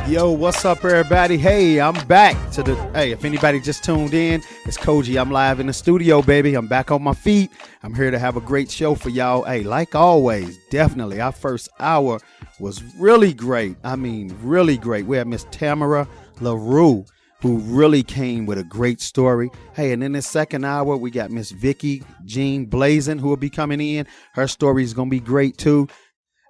Yo, what's up, everybody? Hey, I'm back to hey, if anybody just tuned in, it's Cogee. I'm live in the studio, baby. I'm back on my feet. I'm here to have a great show for y'all. Hey, like always, definitely, our first hour was really great. I mean, really great. We had Miss Tamara LaRue, who really came with a great story. Hey, and in the second hour, we got Miss Viki Jean Blazin, who will be coming in. Her story is going to be great, too.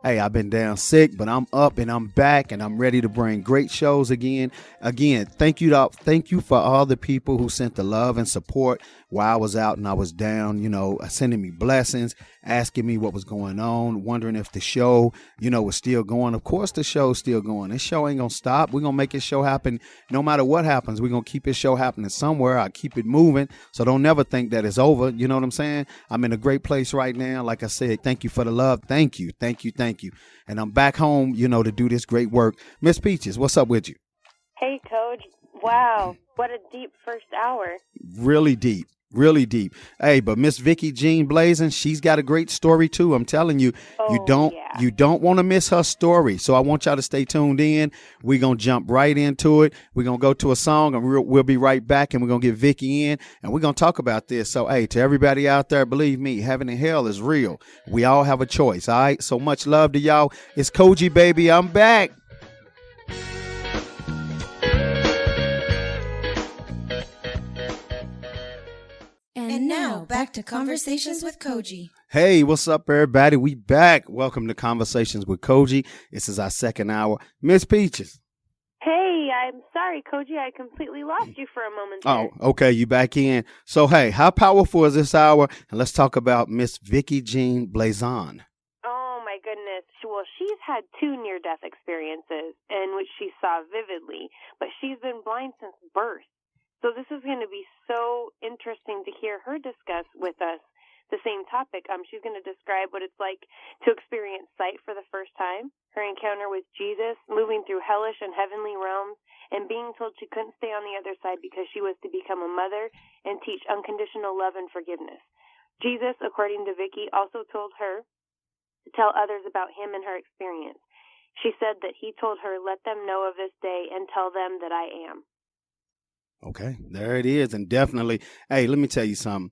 Hey, I've been down sick, but I'm up and I'm back and I'm ready to bring great shows again. Again, thank you for all the people who sent the love and support while I was out and I was down, sending me blessings, asking me what was going on, wondering if the show, was still going. Of course, the show's still going. This show ain't going to stop. We're going to make this show happen no matter what happens. We're going to keep this show happening somewhere. I keep it moving. So don't never think that it's over. You know what I'm saying? I'm in a great place right now. Like I said, thank you for the love. Thank you. And I'm back home, to do this great work. Miss Peaches, what's up with you? Hey, Coach. Wow. What a deep first hour. Really deep. Hey, but Miss Viki Jean Blazin, she's got a great story too. I'm telling you, you don't want to miss her story. So I want y'all to stay tuned in. We're going to jump right into it. We're going to go to a song and we'll be right back and we're going to get Viki in and we're going to talk about this. So, hey, to everybody out there, believe me, heaven and hell is real. We all have a choice. All right. So much love to y'all. It's Cogee, baby. I'm back. And now, back to Conversations with Cogee. Hey, what's up, everybody? We back. Welcome to Conversations with Cogee. This is our second hour. Miss Peaches. Hey, I'm sorry, Cogee. I completely lost you for a moment there. Oh, okay. You back in. So, hey, how powerful is this hour? And let's talk about Miss Viki Jean Blazin. Oh, my goodness. Well, she's had 2 near-death experiences in which she saw vividly, but she's been blind since birth. So this is going to be so interesting to hear her discuss with us the same topic. She's going to describe what it's like to experience sight for the first time, her encounter with Jesus, moving through hellish and heavenly realms, and being told she couldn't stay on the other side because she was to become a mother and teach unconditional love and forgiveness. Jesus, according to Viki, also told her to tell others about him and her experience. She said that he told her, "Let them know of this day and tell them that I am." Okay, there it is. And definitely, hey, let me tell you something.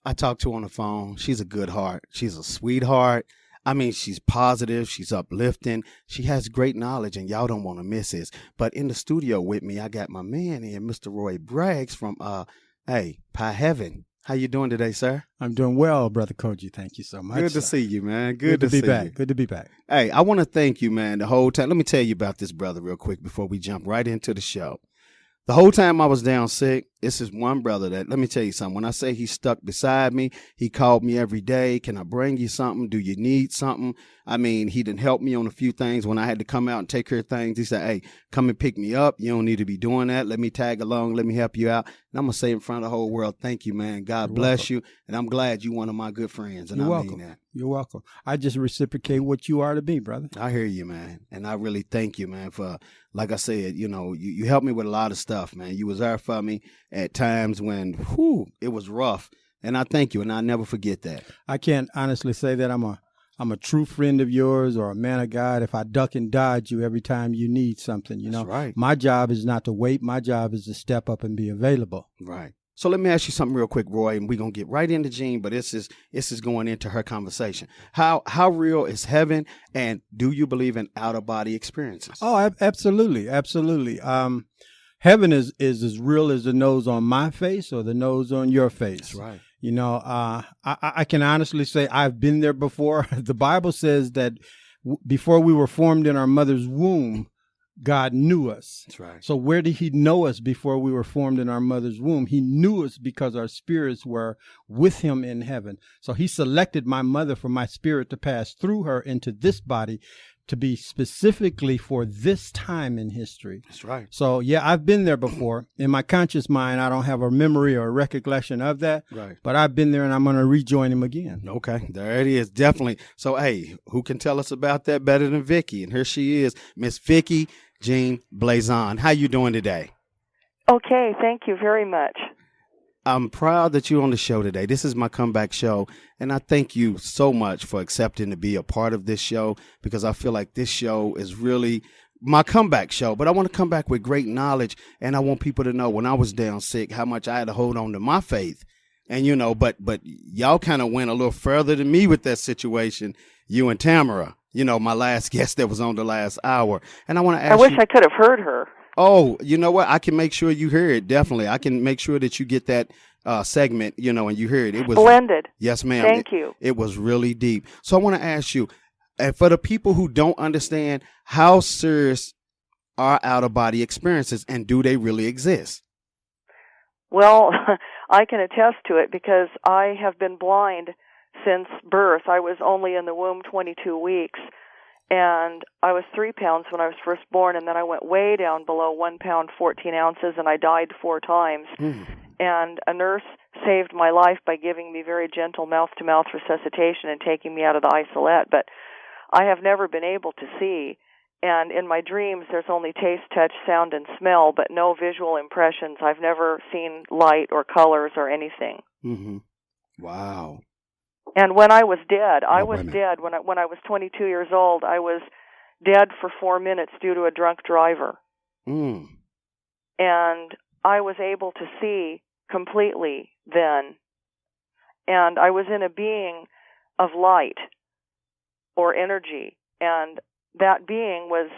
I talked to her on the phone. She's a good heart. She's a sweetheart. I mean, she's positive. She's uplifting. She has great knowledge, and y'all don't want to miss this. But in the studio with me, I got my man here, Mr. Roy Bragg from, Pie Heaven. How you doing today, sir? I'm doing well, Brother Cogee. Thank you so much. Good to see you, man. Good to be see back. you. Good to be back. Hey, I want to thank you, man, the whole time. Let me tell you about this brother real quick before we jump right into the show. The whole time I was down sick, this is one brother that, let me tell you something. When I say he stuck beside me, he called me every day. Can I bring you something? Do you need something? I mean, he didn't help me on a few things when I had to come out and take care of things. He said, hey, come and pick me up. You don't need to be doing that. Let me tag along. Let me help you out. And I'm going to say in front of the whole world, thank you, man. God bless you. And I'm glad you're one of my good friends. And You're I welcome. mean that. You're welcome. I just reciprocate what you are to me, brother. I hear you, man. And I really thank you, man, for, like I said, you helped me with a lot of stuff, man. You was there for me at times when, it was rough. And I thank you, and I'll never forget that. I can't honestly say that I'm a true friend of yours or a man of God if I duck and dodge you every time you need something. That's right. My job is not to wait. My job is to step up and be available. Right. So let me ask you something real quick, Roy, and we're going to get right into Jean, but this is going into her conversation. How real is heaven, and do you believe in out-of-body experiences? Oh, absolutely. Absolutely. Heaven is as real as the nose on my face or the nose on your face. That's right. I can honestly say I've been there before. The Bible says that before we were formed in our mother's womb, God knew us. That's right. So where did he know us before we were formed in our mother's womb? He knew us because our spirits were with him in heaven. So he selected my mother for my spirit to pass through her into this body to be specifically for this time in history. That's right. So, yeah, I've been there before. In my conscious mind, I don't have a memory or a recollection of that. Right. But I've been there, and I'm going to rejoin him again. Okay, there it is, definitely. So, hey, who can tell us about that better than Viki? And here she is, Miss Viki Jean Blazin. How you doing today? Okay, thank you very much. I'm proud that you're on the show today. This is my comeback show, and I thank you so much for accepting to be a part of this show, because I feel like this show is really my comeback show, but I want to come back with great knowledge, and I want people to know when I was down sick how much I had to hold on to my faith. And but y'all kind of went a little further than me with that situation, you and Tamara, my last guest that was on the last hour. And I want to ask I wish I could have heard her. Oh, you know what? I can make sure you hear it. Definitely. I can make sure that you get that segment, and you hear it. It was splendid. Yes, ma'am. Thank you. It was really deep. So I want to ask you, and for the people who don't understand, how serious are out-of-body experiences, and do they really exist? Well, I can attest to it because I have been blind since birth. I was only in the womb 22 weeks, and I was 3 pounds when I was first born, and then I went way down below 1 pound 14 ounces, and I died 4 times. And a nurse saved my life by giving me very gentle mouth-to-mouth resuscitation and taking me out of the isolette, but I have never been able to see. And in my dreams, there's only taste, touch, sound, and smell, but no visual impressions. I've never seen light or colors or anything. Mm-hmm. Wow. And when I was dead, I was dead. When I was 22 years old, I was dead for 4 minutes due to a drunk driver. And I was able to see completely then. And I was in a being of light or energy, and that being was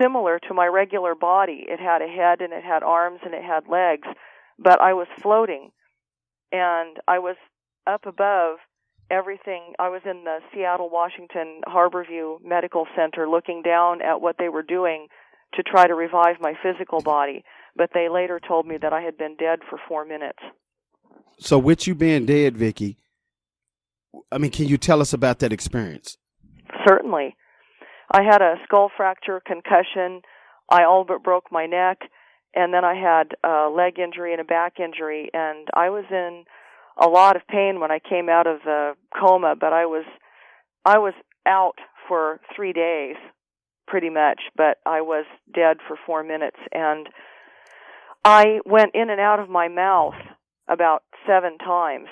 similar to my regular body. It had a head and it had arms and it had legs, but I was floating, and I was up above everything. I was in the Seattle, Washington Harborview Medical Center looking down at what they were doing to try to revive my physical body, but they later told me that I had been dead for 4 minutes. So with you being dead, Viki, can you tell us about that experience? Certainly. I had a skull fracture, concussion. I all but broke my neck, and then I had a leg injury and a back injury, and I was in a lot of pain when I came out of the coma, but I was out for 3 days, pretty much, but I was dead for 4 minutes, and I went in and out of my mouth about 7 times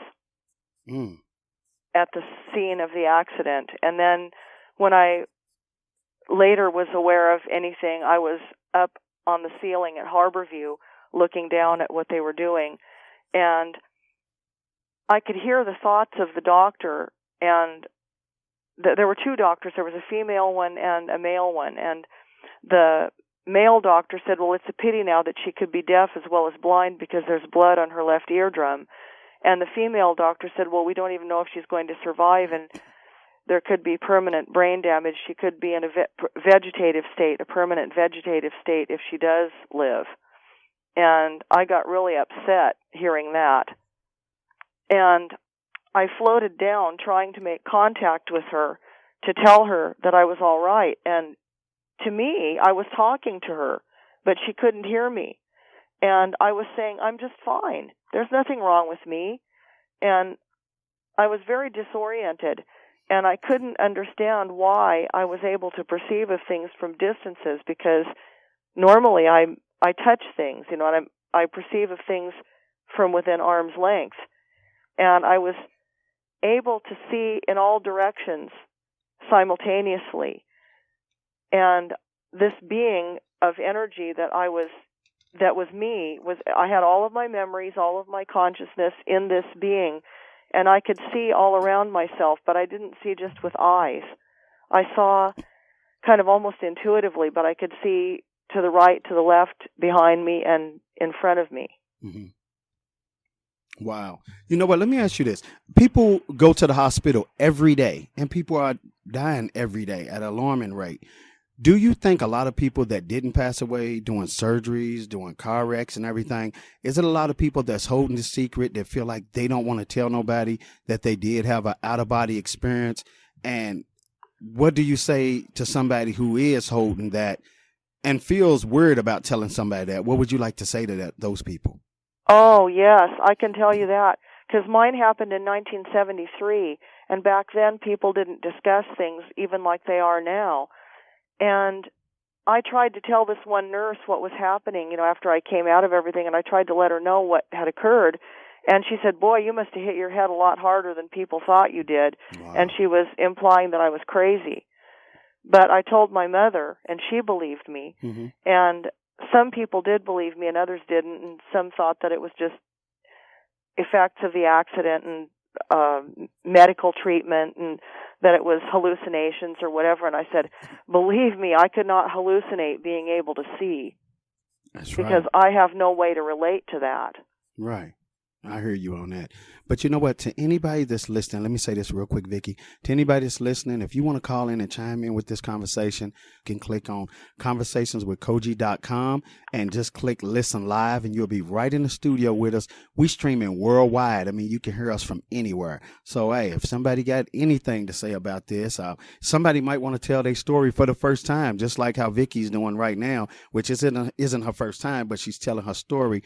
at the scene of the accident, and then when I later was aware of anything, I was up on the ceiling at Harborview looking down at what they were doing, and I could hear the thoughts of the doctor, and there were 2 doctors. There was a female one and a male one, and the male doctor said, well, it's a pity now that she could be deaf as well as blind because there's blood on her left eardrum. And the female doctor said, well, we don't even know if she's going to survive, and there could be permanent brain damage. She could be in a vegetative state, a permanent vegetative state if she does live. And I got really upset hearing that. And I floated down trying to make contact with her to tell her that I was all right. And to me, I was talking to her, but she couldn't hear me. And I was saying, I'm just fine. There's nothing wrong with me. And I was very disoriented, and I couldn't understand why I was able to perceive of things from distances, because normally I touch things, and I perceive of things from within arm's length. And I was able to see in all directions simultaneously. And this being of energy that was me, I had all of my memories, all of my consciousness in this being, and I could see all around myself, but I didn't see just with eyes. I saw kind of almost intuitively, but I could see to the right, to the left, behind me, and in front of me. Mm-hmm. Wow. You know what? Let me ask you this. People go to the hospital every day, and people are dying every day at an alarming rate. Do you think a lot of people that didn't pass away doing surgeries, doing car wrecks and everything, is it a lot of people that's holding the secret that feel like they don't want to tell nobody that they did have an out-of-body experience? And what do you say to somebody who is holding that and feels weird about telling somebody that? What would you like to say to those people? Oh, yes, I can tell you that, because mine happened in 1973, and back then people didn't discuss things even like they are now. And I tried to tell this one nurse what was happening, after I came out of everything, and I tried to let her know what had occurred. And she said, boy, you must have hit your head a lot harder than people thought you did. Wow. And she was implying that I was crazy. But I told my mother, and she believed me. Mm-hmm. And some people did believe me, and others didn't. And some thought that it was just effects of the accident and medical treatment, and that it was hallucinations or whatever. And I said, believe me, I could not hallucinate being able to see. That's because right. I have no way to relate to that. Right. I hear you on that. But you know what? To anybody that's listening, let me say this real quick, Viki. To anybody that's listening, if you want to call in and chime in with this conversation, you can click on conversationswithcogee.com and just click listen live, and you'll be right in the studio with us. We streaming worldwide. I mean, you can hear us from anywhere. So, hey, if somebody got anything to say about this, somebody might want to tell their story for the first time, just like how Viki's doing right now, which isn't her first time, but she's telling her story.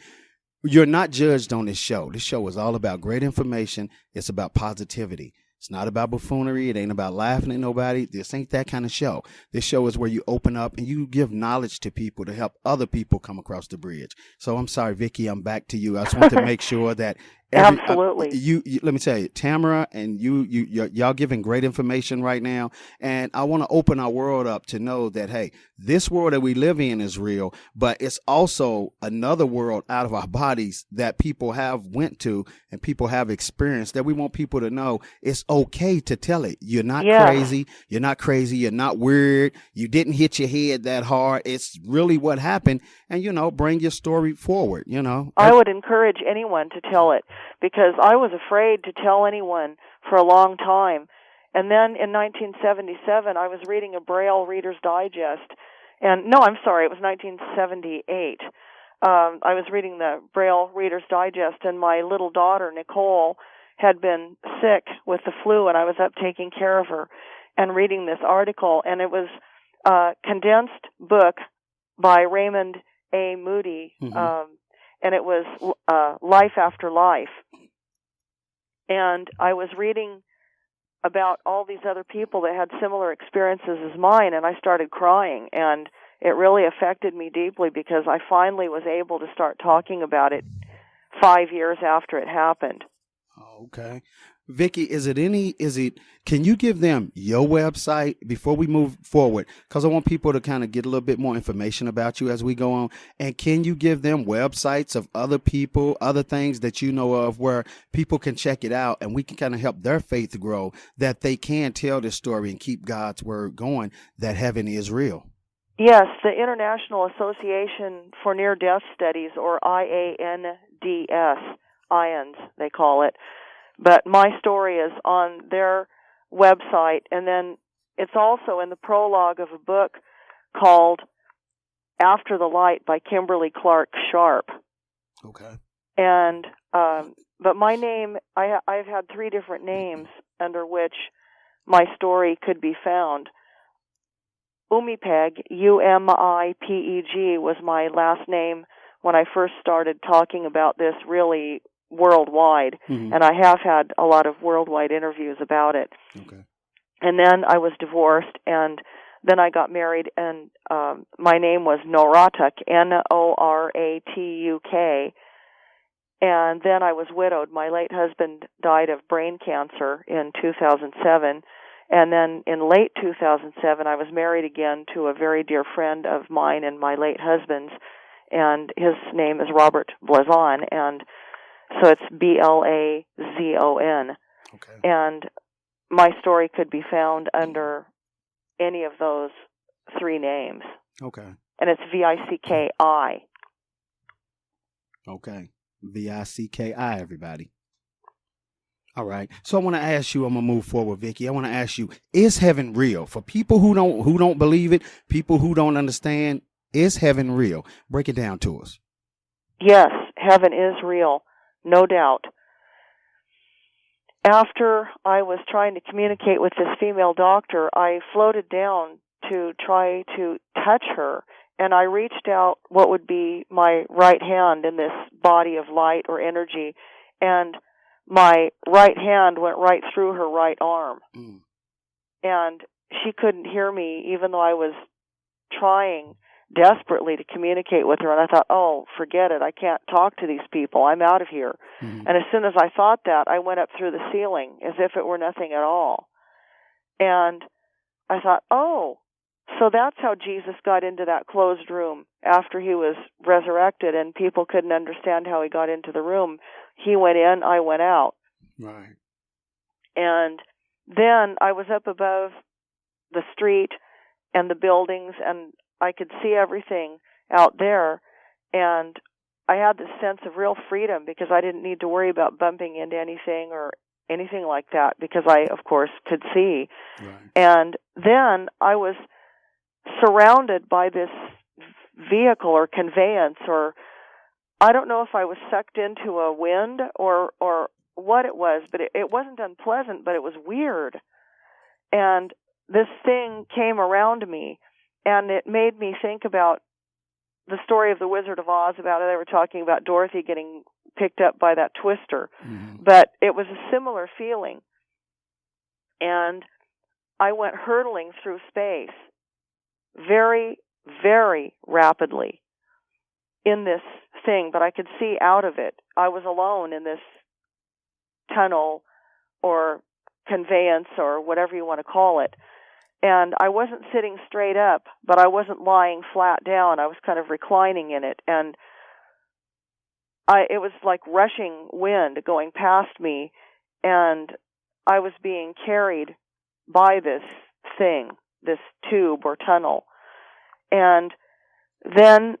You're not judged on this show. This show is all about great information. It's about positivity. It's not about buffoonery. It ain't about laughing at nobody. This ain't that kind of show. This show is where you open up and you give knowledge to people to help other people come across the bridge. So I'm sorry, Viki, I'm back to you. I just want to make sure that Absolutely. You let me tell you, Tamara and y'all giving great information right now. And I want to open our world up to know that, hey, this world that we live in is real, but it's also another world out of our bodies that people have went to and people have experienced, that we want people to know it's okay to tell it. You're not crazy. You're not crazy. You're not weird. You didn't hit your head that hard. It's really what happened. And, bring your story forward, I would encourage anyone to tell it, because I was afraid to tell anyone for a long time. And then in 1977, I was reading a Braille Reader's Digest. And no, I'm sorry, it was 1978. I was reading the Braille Reader's Digest, and my little daughter, Nicole, had been sick with the flu, and I was up taking care of her and reading this article. And it was a condensed book by Raymond A. Moody, and it was Life After Life. And I was reading about all these other people that had similar experiences as mine, and I started crying, and it really affected me deeply, because I finally was able to start talking about it 5 years after it happened. Okay. Viki, can you give them your website before we move forward? Because I want people to kind of get a little bit more information about you as we go on. And can you give them websites of other people, other things that you know of where people can check it out and we can kind of help their faith grow, that they can tell this story and keep God's word going, that heaven is real? Yes, the International Association for Near-Death Studies, or IANDS, IANDS they call it. But my story is on their website, and then it's also in the prologue of a book called After the Light by Kimberly Clark Sharp. Okay. And but my name, I've had 3 different names under which my story could be found. Umipeg, UMIPEG, was my last name when I first started talking about this really worldwide, and I have had a lot of worldwide interviews about it. Okay. And then I was divorced, and then I got married, and my name was Noratuk, Noratuk, and then I was widowed. My late husband died of brain cancer in 2007, and then in late 2007 I was married again to a very dear friend of mine and my late husband's, and his name is Robert Blazon, and so it's Blazon. Okay. And my story could be found under any of those 3 names. Okay. And it's VICKI. Okay. VICKI, everybody. All right. So I want to ask you, I'm going to move forward, Viki. I want to ask you, is heaven real? For people who don't believe it, people who don't understand, is heaven real? Break it down to us. Yes, heaven is real. No doubt. After I was trying to communicate with this female doctor, I floated down to try to touch her, and I reached out what would be my right hand in this body of light or energy, and my right hand went right through her right arm. And she couldn't hear me, even though I was trying desperately to communicate with her, and I thought, oh, forget it, I can't talk to these people, I'm out of here. And as soon as I thought that, I went up through the ceiling as if it were nothing at all. And I thought, oh, So that's how Jesus got into that closed room after he was resurrected, and people couldn't understand how he got into the room. He went in, I went out. Right. And then I was up above the street and the buildings, and I could see everything out there, and I had this sense of real freedom because I didn't need to worry about bumping into anything or anything like that because I, of course, could see. Right. And then I was surrounded by this vehicle or conveyance, or I don't know if I was sucked into a wind or what it was, but it wasn't unpleasant, but it was weird. And this thing came around me, and it made me think about the story of the Wizard of Oz, about they were talking about Dorothy getting picked up by that twister. Mm-hmm. But it was a similar feeling. And I went hurtling through space very, very rapidly in this thing, but I could see out of it. I was alone in this tunnel or conveyance or whatever you want to call it. And I wasn't sitting straight up, but I wasn't lying flat down. I was kind of reclining in it. And it was like rushing wind going past me, and I was being carried by this thing, this tube or tunnel. And then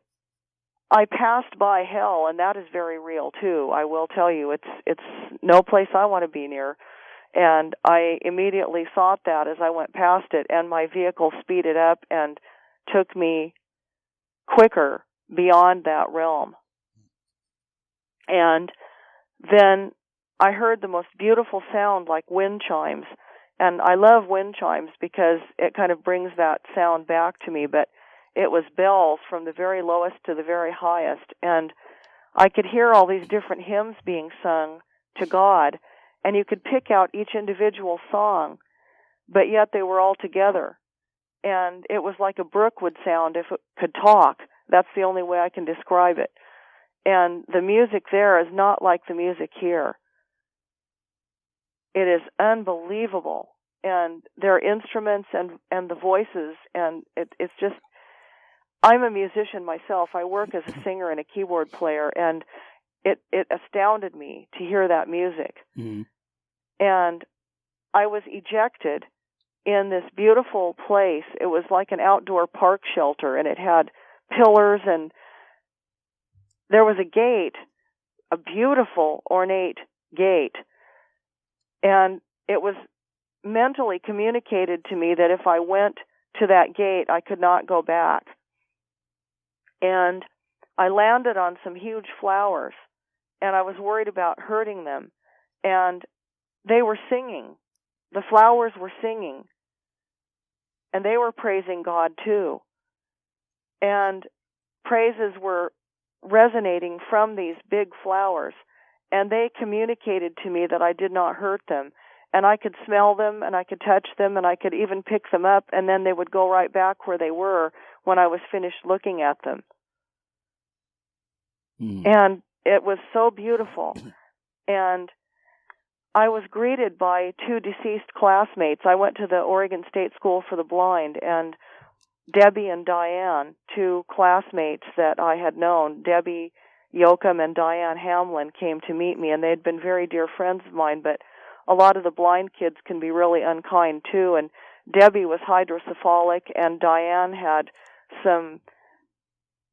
I passed by hell, and that is very real too. I will tell you, it's no place I want to be near. And I immediately thought that as I went past it, and my vehicle speeded up and took me quicker beyond that realm. And then I heard the most beautiful sound like wind chimes. And I love wind chimes because it kind of brings that sound back to me, but it was bells from the very lowest to the very highest. And I could hear all these different hymns being sung to God, and you could pick out each individual song, but yet they were all together. And it was like a brook would sound if it could talk. That's the only way I can describe it. And the music there is not like the music here. It is unbelievable. And their instruments and the voices, and it's just, I'm a musician myself. I work as a singer and a keyboard player, and it astounded me to hear that music. Mm-hmm. And I was ejected in this beautiful place. It was like an outdoor park shelter, and it had pillars, and there was a gate, a beautiful, ornate gate. And it was mentally communicated to me that if I went to that gate, I could not go back. And I landed on some huge flowers, and I was worried about hurting them. And they were singing. The flowers were singing. And they were praising God too. And praises were resonating from these big flowers. And they communicated to me that I did not hurt them. And I could smell them, and I could touch them, and I could even pick them up, and then they would go right back where they were when I was finished looking at them. Mm. And it was so beautiful. And I was greeted by two deceased classmates. I went to the Oregon State School for the Blind, and Debbie and Diane, two classmates that I had known, Debbie Yoakum and Diane Hamlin, came to meet me, and they'd been very dear friends of mine, but a lot of the blind kids can be really unkind too. And Debbie was hydrocephalic, and Diane had some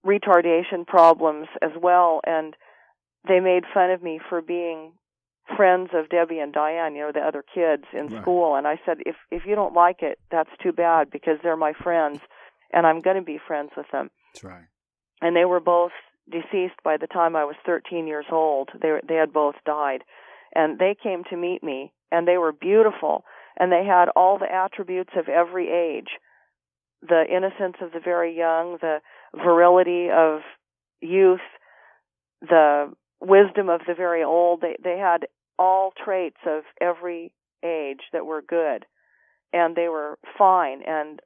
retardation problems as well, and they made fun of me for being friends of Debbie and Diane, you know, the other kids in Right. school. And I said, if you don't like it, that's too bad, because they're my friends, and I'm going to be friends with them. That's right. And they were both deceased by the time I was 13 years old. They had both died. And they came to meet me, and they were beautiful, and they had all the attributes of every age. The innocence of the very young, the virility of youth, the wisdom of the very old. They had all traits of every age that were good, and they were fine, and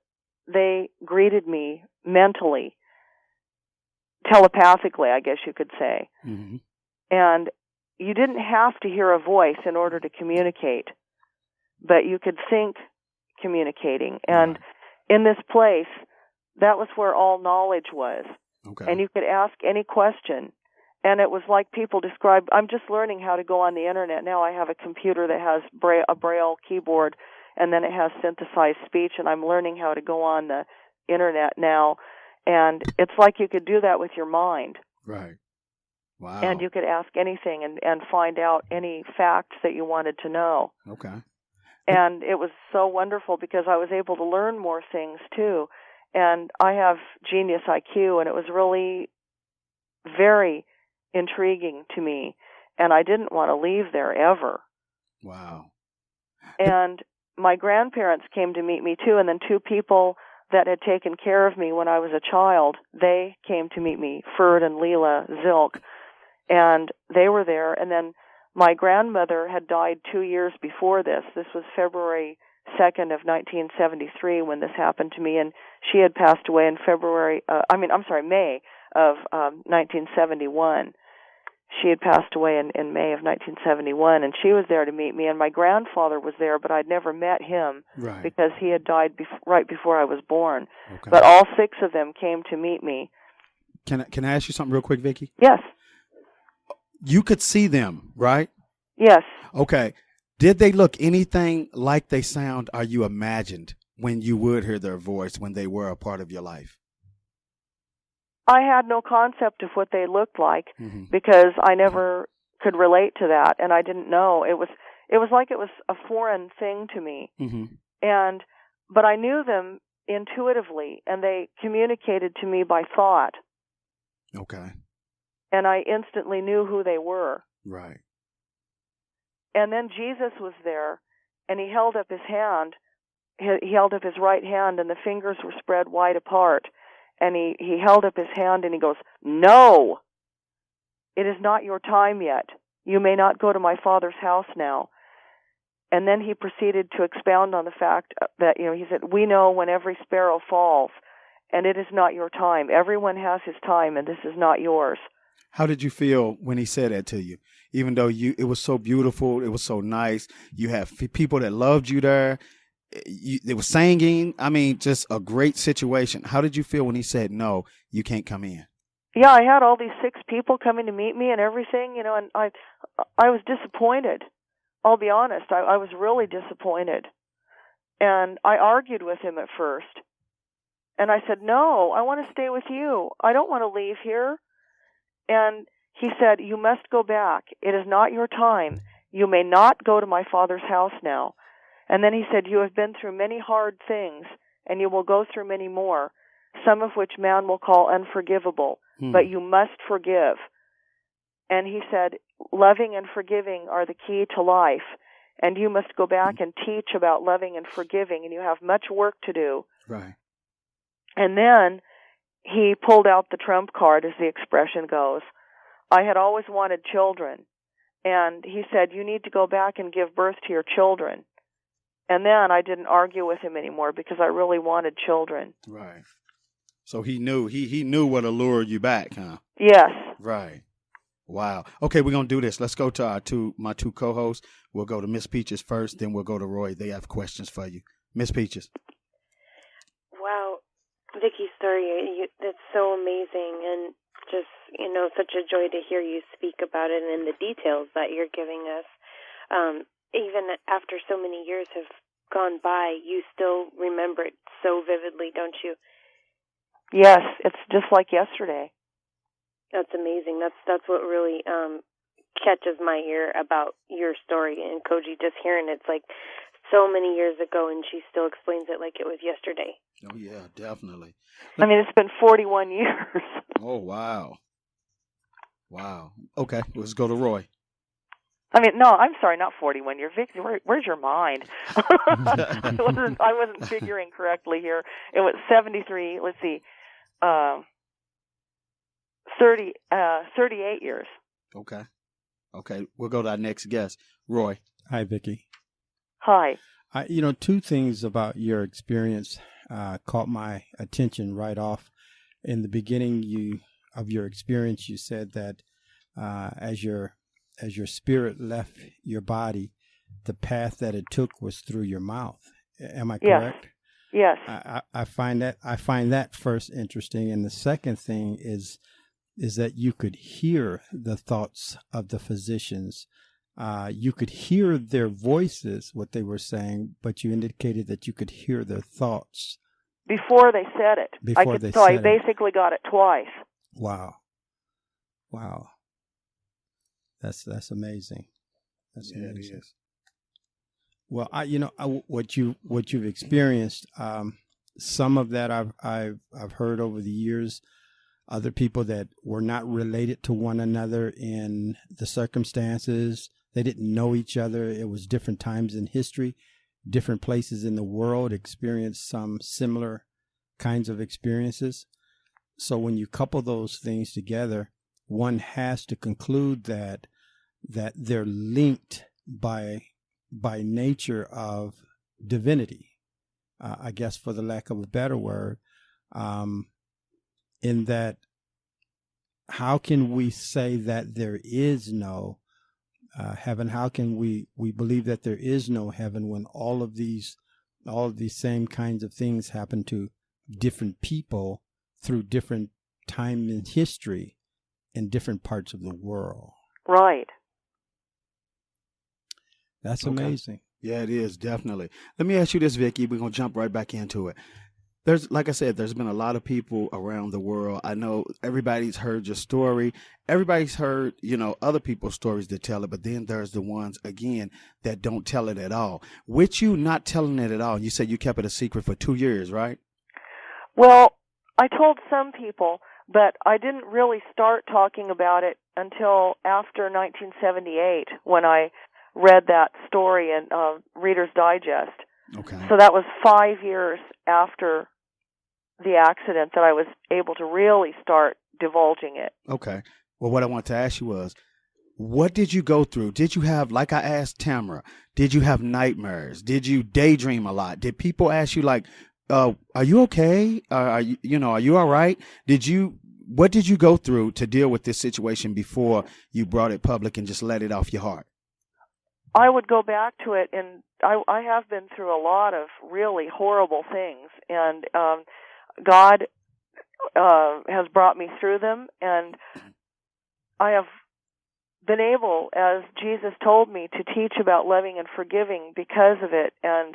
they greeted me mentally, telepathically, I guess you could say. Mm-hmm. And you didn't have to hear a voice in order to communicate, but you could think communicating. And in this place, that was where all knowledge was. Okay. And you could ask any question. And it was like people described, I'm just learning how to go on the internet now. I have a computer that has a Braille keyboard, and then it has synthesized speech, and I'm learning how to go on the internet now. And it's like you could do that with your mind. Right. Wow. And you could ask anything and find out any facts that you wanted to know. Okay. And it was so wonderful because I was able to learn more things too. And I have genius IQ, and it was really very intriguing to me. And I didn't want to leave there ever. Wow. And my grandparents came to meet me too, and then two people that had taken care of me when I was a child, they came to meet me, Ferd and Leela Zilk, and they were there. And then my grandmother had died 2 years before this. This was February 2nd of 1973 when this happened to me, and she had passed away in May of 1971. She had passed away in May of 1971, and she was there to meet me, and my grandfather was there, but I'd never met him because he had died right before I was born. Okay. But all six of them came to meet me. Can I ask you something real quick, Viki? Yes. You could see them, right? Yes. Okay. Did they look anything like they sound or you imagined when you would hear their voice when they were a part of your life? I had no concept of what they looked like because I never could relate to that, and I didn't know. It was like it was a foreign thing to me. But I knew them intuitively, and they communicated to me by thought. Okay. And I instantly knew who they were. Right. And then Jesus was there, and he held up his hand. He held up his right hand, and the fingers were spread wide apart. And he held up his hand, and he goes, "No, it is not your time yet. You may not go to my Father's house now." And then he proceeded to expound on the fact that, he said, "We know when every sparrow falls, and it is not your time. Everyone has his time, and this is not yours." How did you feel when he said that to you? Even though it was so beautiful, it was so nice. You have people that loved you there. They were singing. I mean, just a great situation. How did you feel when he said, "No, you can't come in"? Yeah, I had all these 6 people coming to meet me and everything, and I was disappointed. I'll be honest. I was really disappointed. And I argued with him at first. And I said, "No, I want to stay with you. I don't want to leave here." And he said, "You must go back. It is not your time. You may not go to my Father's house now." And then he said, "You have been through many hard things, and you will go through many more, some of which man will call unforgivable, but you must forgive." And he said, "Loving and forgiving are the key to life, and you must go back and teach about loving and forgiving, and you have much work to do." Right. And then he pulled out the trump card, as the expression goes. I had always wanted children, and he said, "You need to go back and give birth to your children." And then I didn't argue with him anymore because I really wanted children. Right. So he knew he knew what allured you back, huh? Yes. Right. Wow. Okay, we're gonna do this. Let's go to my two co-hosts. We'll go to Miss Peaches first, then we'll go to Roy. They have questions for you. Miss Peaches. Wow, Viki's story, that's so amazing, and just, such a joy to hear you speak about it and the details that you're giving us. Even after so many years have gone by, you still remember it so vividly, don't you? Yes, it's just like yesterday. That's amazing. That's what really catches my ear about your story. And Cogee, just hearing it's like so many years ago, and she still explains it like it was yesterday. Oh, yeah, definitely. I mean, it's been 41 years. Oh, wow. Wow. Okay, let's go to Roy. I mean, no, I'm sorry, not 41 years. Vic, where's your mind? I wasn't figuring correctly here. It was 73, let's see, 38 years. Okay, we'll go to our next guest, Roy. Hi, Viki. Hi. 2 things about your experience caught my attention right off. In the beginning of your experience, you said that as your spirit left your body, the path that it took was through your mouth. Am I correct? Yes. I find that first interesting, and the second thing is that you could hear the thoughts of the physicians. You could hear their voices, what they were saying, but you indicated that you could hear their thoughts Before they said it. I basically got it twice. Wow. That's amazing. That's amazing. It is. Well, what you've experienced, some of that I've heard over the years. Other people that were not related to one another in the circumstances, they didn't know each other. It was different times in history, different places in the world experienced some similar kinds of experiences. So when you couple those things together, one has to conclude that they're linked by nature of divinity, I guess, for the lack of a better word, in that how can we say that there is no heaven? How can we believe that there is no heaven when all of these same kinds of things happen to different people through different time in history in different parts of the world? Right. That's amazing. Yeah, it is, definitely. Let me ask you this, Viki. We're going to jump right back into it. Like I said, there's been a lot of people around the world. I know everybody's heard your story. Everybody's heard, other people's stories that tell it, but then there's the ones, again, that don't tell it at all. With you not telling it at all, you said you kept it a secret for 2 years, right? Well, I told some people, but I didn't really start talking about it until after 1978 when I read that story in Reader's Digest. Okay. So that was 5 years after the accident that I was able to really start divulging it. Okay. Well, what I want to ask you was, what did you go through? Did you have, like I asked Tamara, did you have nightmares? Did you daydream a lot? Did people ask you like, are you okay? Are you all right? What did you go through to deal with this situation before you brought it public and just let it off your heart? I would go back to it, and I have been through a lot of really horrible things, and God has brought me through them, and I have been able, as Jesus told me, to teach about loving and forgiving because of it, and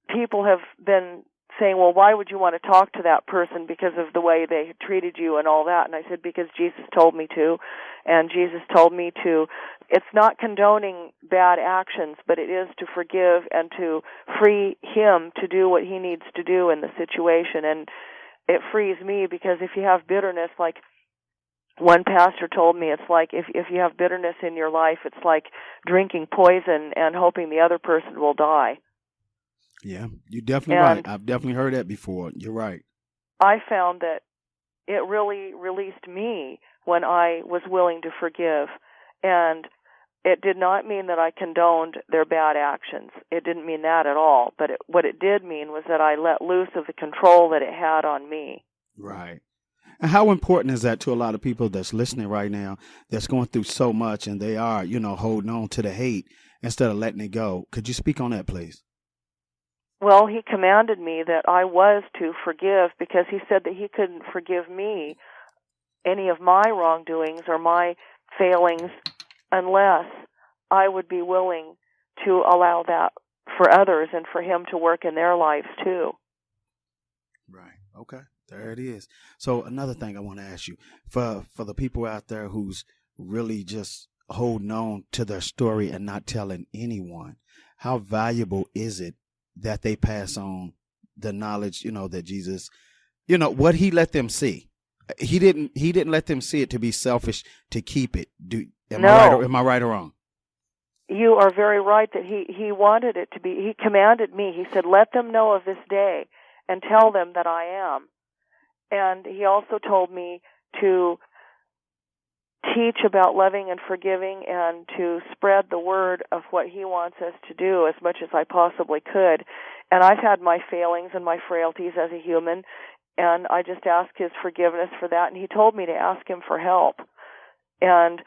people have been saying, well, why would you want to talk to that person because of the way they treated you and all that? And I said, because Jesus told me to, and Jesus told me to. It's not condoning bad actions, but it is to forgive and to free him to do what he needs to do in the situation. And it frees me because if you have bitterness, like one pastor told me, it's like if you have bitterness in your life, it's like drinking poison and hoping the other person will die. Yeah, you're definitely right. I've definitely heard that before. You're right. I found that it really released me when I was willing to forgive. And it did not mean that I condoned their bad actions. It didn't mean that at all. But what it did mean was that I let loose of the control that it had on me. Right. And how important is that to a lot of people that's listening right now, that's going through so much and they are, holding on to the hate instead of letting it go? Could you speak on that, please? Well, he commanded me that I was to forgive because he said that he couldn't forgive me any of my wrongdoings or my failings unless I would be willing to allow that for others and for him to work in their lives too. Right. Okay. There it is. So another thing I want to ask you, for the people out there who's really just holding on to their story and not telling anyone, how valuable is it that they pass on the knowledge, that Jesus, what he let them see? He didn't let them see it to be selfish to keep it. Am I right or wrong? You are very right that he wanted it to be. He commanded me. He said, let them know of this day and tell them that I am. And he also told me to teach about loving and forgiving and to spread the word of what he wants us to do as much as I possibly could. And I've had my failings and my frailties as a human, and I just ask his forgiveness for that. And he told me to ask him for help. And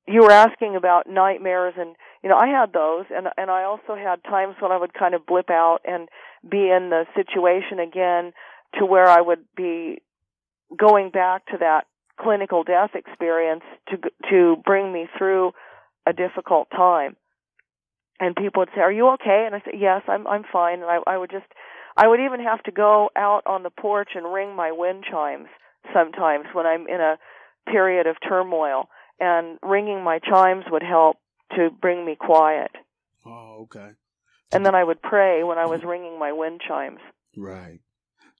you were asking about nightmares, and I had those, and I also had times when I would kind of blip out and be in the situation again to where I would be going back to that clinical death experience to bring me through a difficult time. And people would say, "Are you okay?" And I said, "Yes, I'm fine." And I would even have to go out on the porch and ring my wind chimes sometimes when I'm in a period of turmoil, and ringing my chimes would help to bring me quiet. Oh, okay. And then I would pray when I was ringing my wind chimes. Right.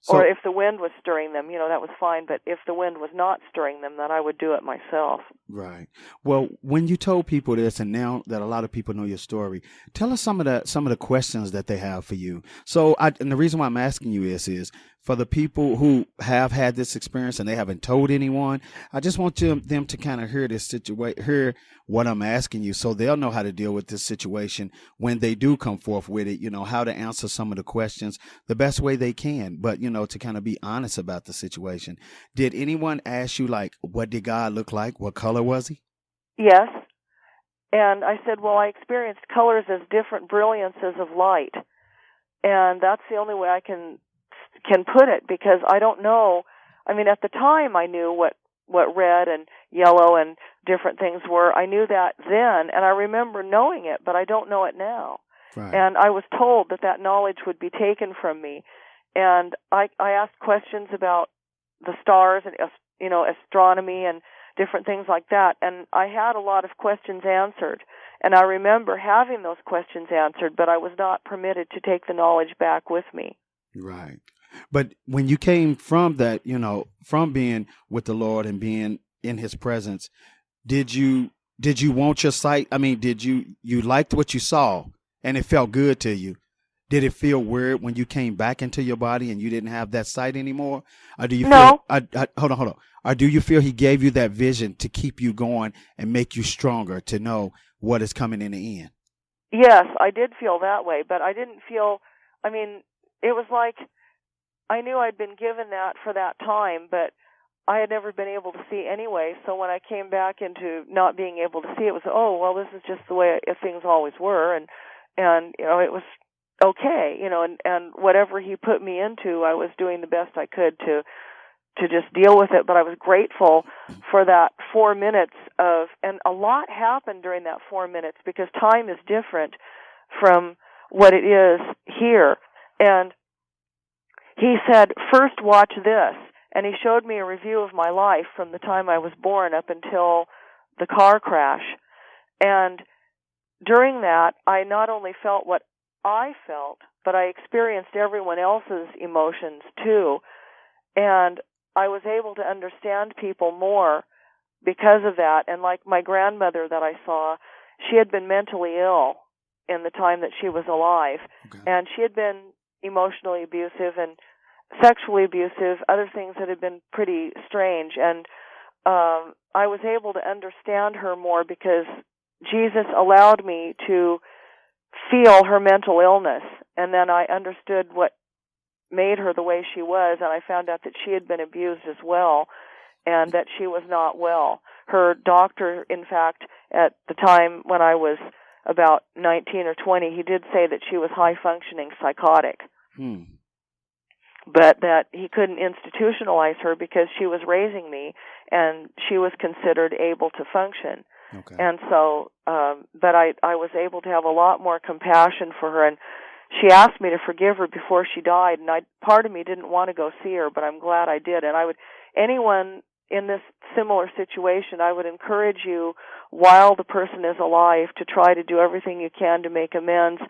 Or if the wind was stirring them, that was fine. But if the wind was not stirring them, then I would do it myself. Right. Well, when you told people this, and now that a lot of people know your story, tell us some of the questions that they have for you. So, and the reason why I'm asking you is for the people who have had this experience and they haven't told anyone, I just want them to kind of hear what I'm asking you, so they'll know how to deal with this situation when they do come forth with it. How to answer some of the questions the best way they can, but to kind of be honest about the situation. Did anyone ask you, like, what did God look like? What color was he? Yes. And I said, well, I experienced colors as different brilliances of light. And that's the only way I can put it, because I don't know. I mean, at the time I knew what red and yellow and different things were. I knew that then, and I remember knowing it, but I don't know it now. Right. And I was told that knowledge would be taken from me. And I asked questions about the stars and, astronomy and different things like that. And I had a lot of questions answered. And I remember having those questions answered, but I was not permitted to take the knowledge back with me. Right. But when you came from that, from being with the Lord and being in his presence, did you want your sight? I mean, did you liked what you saw and it felt good to you? Did it feel weird when you came back into your body and you didn't have that sight anymore? Or do you No. Hold on. Or do you feel he gave you that vision to keep you going and make you stronger to know what is coming in the end? Yes, I did feel that way, but I didn't feel, it was like I knew I'd been given that for that time, but I had never been able to see anyway. So when I came back into not being able to see, it was, oh, well, this is just the way things always were. And it was okay, and whatever he put me into, I was doing the best I could to just deal with it. But I was grateful for that 4 minutes and a lot happened during that 4 minutes, because time is different from what it is here. And he said, first watch this. And he showed me a review of my life from the time I was born up until the car crash. And during that, I not only felt what I felt, but I experienced everyone else's emotions too. And I was able to understand people more because of that. And like my grandmother that I saw, she had been mentally ill in the time that she was alive. Okay. And she had been emotionally abusive and sexually abusive, other things that had been pretty strange. And I was able to understand her more because Jesus allowed me to feel her mental illness. And then I understood what made her the way she was, and I found out that she had been abused as well, and that she was not well. Her doctor, in fact, at the time when I was about 19 or 20, he did say that she was high-functioning psychotic. But that he couldn't institutionalize her because she was raising me, and she was considered able to function. Okay. And so, but I was able to have a lot more compassion for her, and she asked me to forgive her before she died, and part of me didn't want to go see her, but I'm glad I did. And anyone in this similar situation, I would encourage you, while the person is alive, to try to do everything you can to make amends.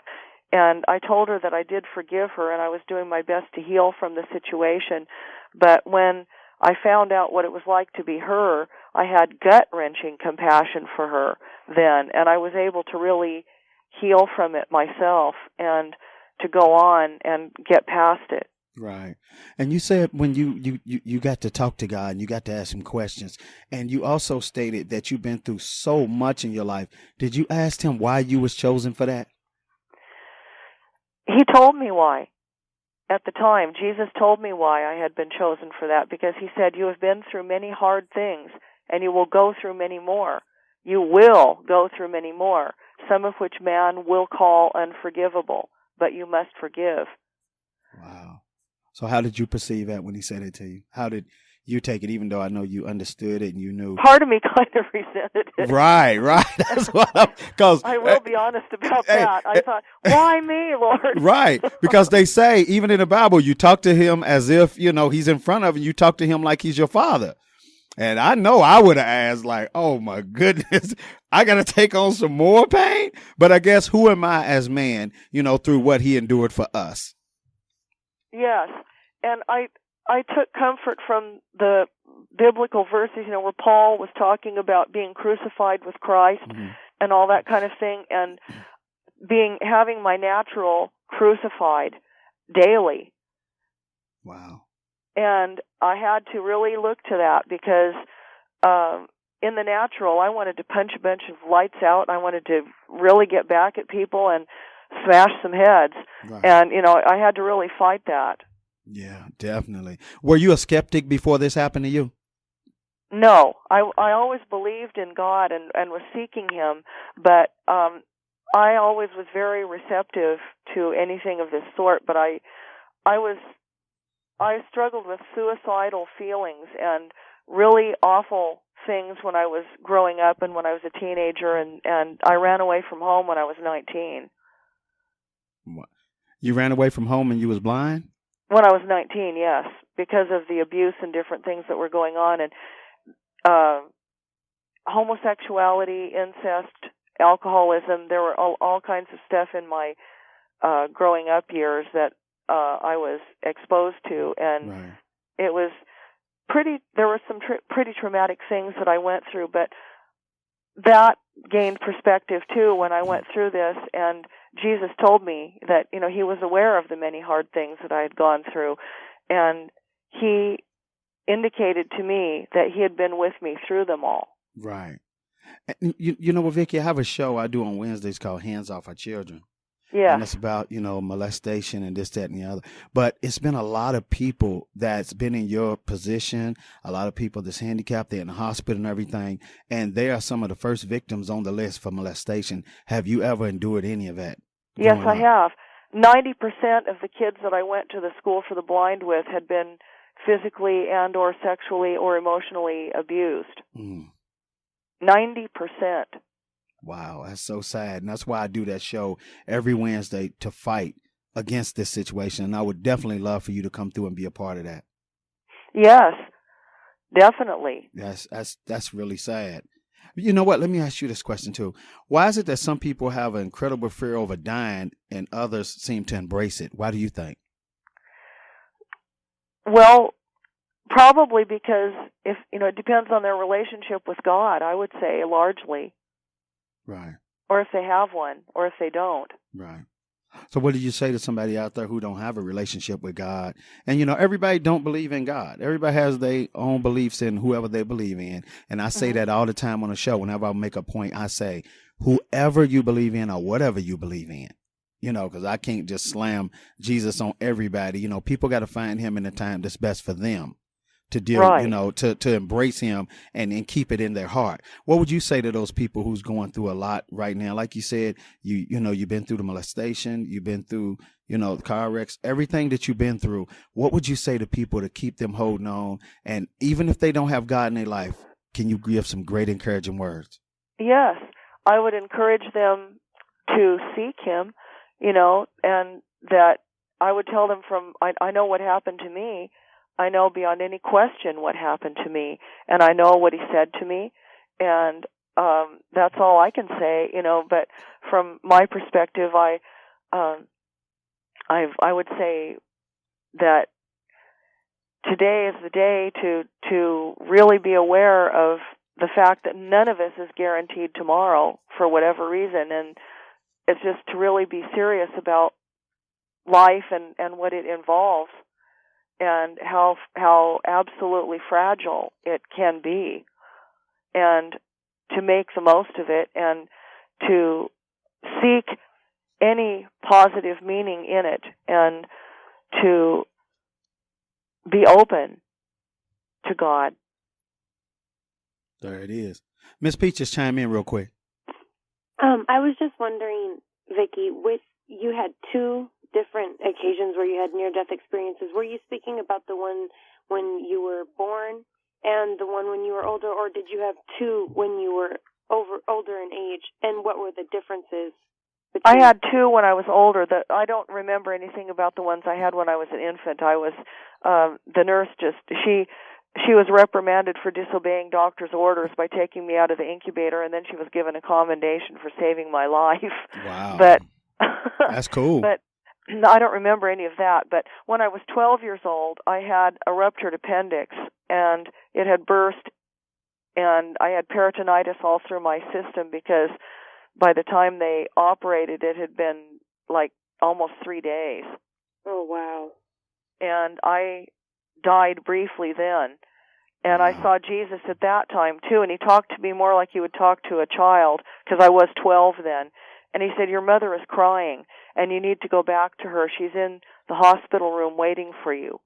And I told her that I did forgive her, and I was doing my best to heal from the situation. But when I found out what it was like to be her, I had gut-wrenching compassion for her then, and I was able to really heal from it myself and to go on and get past it. Right. And you said when you got to talk to God and you got to ask him questions, and you also stated that you've been through so much in your life. Did you ask him why you was chosen for that? He told me why. At the time, Jesus told me why I had been chosen for that, because he said, you have been through many hard things, and you will go through many more. You will go through many more. some of which man will call unforgivable, but you must forgive. Wow. So how did you perceive that when he said it to you? How did you take it, even though I know you understood it and you knew? Part of me kind of resented it. Right. That's what because I will be honest about that. I thought, why me, Lord? Right. Because they say, even in the Bible, you talk to him as if, he's in front of you. You talk to him like he's your father. And I know I would have asked, like, oh, my goodness, I got to take on some more pain. But I guess, who am I as man, through what he endured for us? Yes. And I took comfort from the biblical verses, where Paul was talking about being crucified with Christ and all that kind of thing, and having my natural crucified daily. Wow. And I had to really look to that because in the natural, I wanted to punch a bunch of lights out. I wanted to really get back at people and smash some heads. Right. And, I had to really fight that. Yeah, definitely. Were you a skeptic before this happened to you? No, I always believed in God and was seeking Him, but I always was very receptive to anything of this sort. But I struggled with suicidal feelings and really awful things when I was growing up and when I was a teenager, and I ran away from home when I was 19. What? You ran away from home and you was blind? When I was 19, yes, because of the abuse and different things that were going on, and homosexuality, incest, alcoholism. There were all kinds of stuff in my growing up years that I was exposed to, and Right. it was there were some pretty traumatic things that I went through, but that gained perspective too when I went through this, and Jesus told me that, He was aware of the many hard things that I had gone through, and He indicated to me that He had been with me through them all. Right. And you know what, Vicki, I have a show I do on Wednesdays called Hands Off Our Children. Yeah. And it's about, molestation and this, that, and the other. But it's been a lot of people that's been in your position, a lot of people that's handicapped, they're in the hospital and everything, and they are some of the first victims on the list for molestation. Have you ever endured any of that? Yes, I have. 90% of the kids that I went to the school for the blind with had been physically and or sexually or emotionally abused. 90%. Wow, that's so sad. And that's why I do that show every Wednesday to fight against this situation. And I would definitely love for you to come through and be a part of that. Yes, definitely. That's really sad. You know what? Let me ask you this question too. Why is it that some people have an incredible fear over dying and others seem to embrace it? Why do you think? Well, probably because it depends on their relationship with God, I would say, largely. Right. Or if they have one, or if they don't. Right. So what do you say to somebody out there who don't have a relationship with God? And, everybody don't believe in God. Everybody has their own beliefs in whoever they believe in. And I say that all the time on the show. Whenever I make a point, I say, whoever you believe in or whatever you believe in, because I can't just slam Jesus on everybody. People got to find Him in the time that's best for them to deal, right. To embrace Him and keep it in their heart. What would you say to those people who's going through a lot right now? Like you said, you've been through the molestation, you've been through, the car wrecks, everything that you've been through. What would you say to people to keep them holding on? And even if they don't have God in their life, can you give some great encouraging words? Yes, I would encourage them to seek Him, and that I would tell them I know what happened to me. I know beyond any question what happened to me, and I know what He said to me, and that's all I can say, But from my perspective, I would say that today is the day to really be aware of the fact that none of us is guaranteed tomorrow for whatever reason, and it's just to really be serious about life and what it involves, and how absolutely fragile it can be, and to make the most of it, and to seek any positive meaning in it, and to be open to God. There it is. Miss Peaches, chime in real quick. I was just wondering, Viki, you had two different occasions where you had near-death experiences. Were you speaking about the one when you were born and the one when you were older, or did you have two when you were older in age, and what were the differences? I had two when I was older. I don't remember anything about the ones I had when I was an infant. I was the nurse she was reprimanded for disobeying doctor's orders by taking me out of the incubator, and then she was given a commendation for saving my life. Wow. But that's cool. But I don't remember any of that. But when I was 12 years old, I had a ruptured appendix, and it had burst, and I had peritonitis all through my system because by the time they operated, it had been like almost 3 days. Oh, wow. And I died briefly then. And I saw Jesus at that time, too, and he talked to me more like he would talk to a child, because I was 12 then. And he said, your mother is crying, and you need to go back to her. She's in the hospital room waiting for you.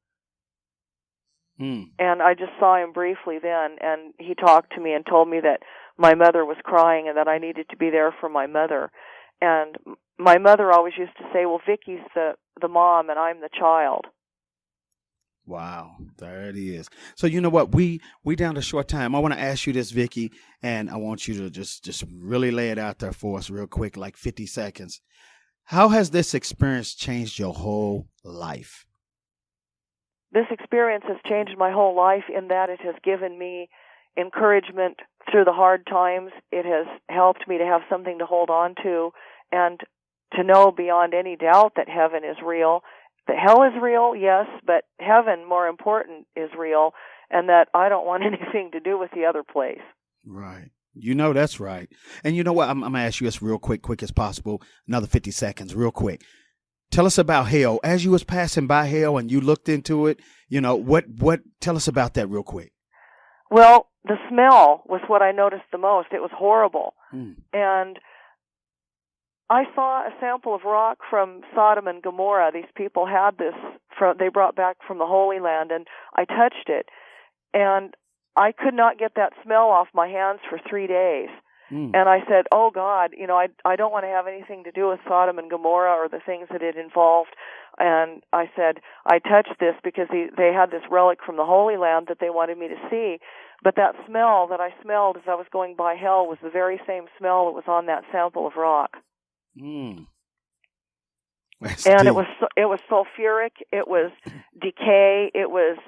And I just saw him briefly then, and he talked to me and told me that my mother was crying and that I needed to be there for my mother. And my mother always used to say, well, Vicky's the mom and I'm the child. Wow, there it is. So you know what? We down to short time. I want to ask you this, Viki, and I want you to just really lay it out there for us real quick, like 50 seconds. How has this experience changed your whole life? This experience has changed my whole life in that it has given me encouragement through the hard times. It has helped me to have something to hold on to and to know beyond any doubt that heaven is real. That hell is real, yes, but heaven, more important, is real, and that I don't want anything to do with the other place. Right. You know that's right. And you know what? I'm going to ask you this real quick as possible. Another 50 seconds, real quick. Tell us about hell. As you was passing by hell and you looked into it, you know, what tell us about that real quick. Well, the smell was what I noticed the most. It was horrible. And I saw a sample of rock from Sodom and Gomorrah. These people had this, they brought back from the Holy Land, and I touched it. And I could not get that smell off my hands for 3 days. And I said, oh, God, you know, I don't want to have anything to do with Sodom and Gomorrah or the things that it involved. And I said, I touched this because they had this relic from the Holy Land that they wanted me to see. But that smell that I smelled as I was going by hell was the very same smell that was on that sample of rock. And it was sulfuric, it was decay, it was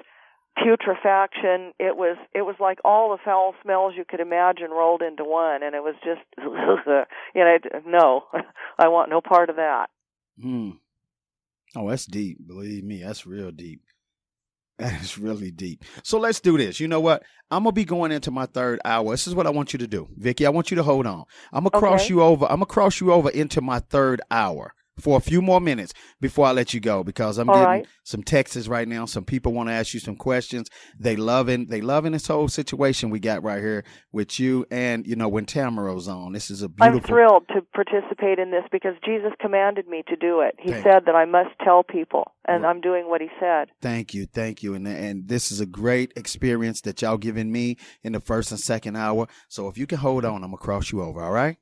putrefaction, it was like all the foul smells you could imagine rolled into one, and it was just, you know, no, I want no part of that. Oh, that's deep. Believe me, that's real deep. That is really deep. So let's do this. You know what? I'm going to be going into my third hour. This is what I want you to do. Viki, I want you to hold on. I'm going to cross you over. I'm going to cross you over into my third hour for a few more minutes before I let you go, because I'm getting some texts right now. Some people want to ask you some questions. They loving this whole situation we got right here with you and, you know, when Tamaro's on. This is a beautiful... I'm thrilled to participate in this because Jesus commanded me to do it. He said that I must tell people, and I'm doing what he said. Thank you. And this is a great experience that y'all giving me in the first and second hour. So if you can hold on, I'm going to cross you over, all right?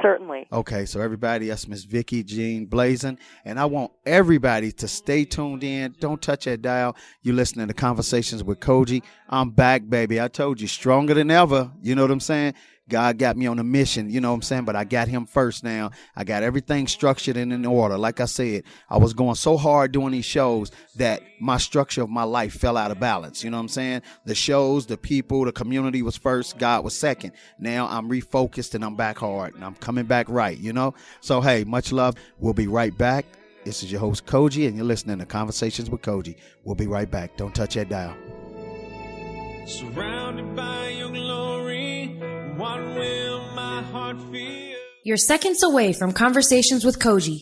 Certainly. Okay, so everybody, that's Miss Viki Jean Blazin, and I want everybody to stay tuned in. Don't touch that dial. You're listening to Conversations with Cogee. I'm back, baby. I told you, stronger than ever. You know what I'm saying? God got me on a mission, you know what I'm saying? But I got him first now. I got everything structured and in order. Like I said, I was going so hard doing these shows that my structure of my life fell out of balance. You know what I'm saying? The shows, the people, the community was first. God was second. Now I'm refocused and I'm back hard and I'm coming back right, you know? So, hey, much love. We'll be right back. This is your host, Cogee, and you're listening to Conversations with Cogee. We'll be right back. Don't touch that dial. Surrounded by your glory, what will my heart feel? You're seconds away from Conversations with Cogee.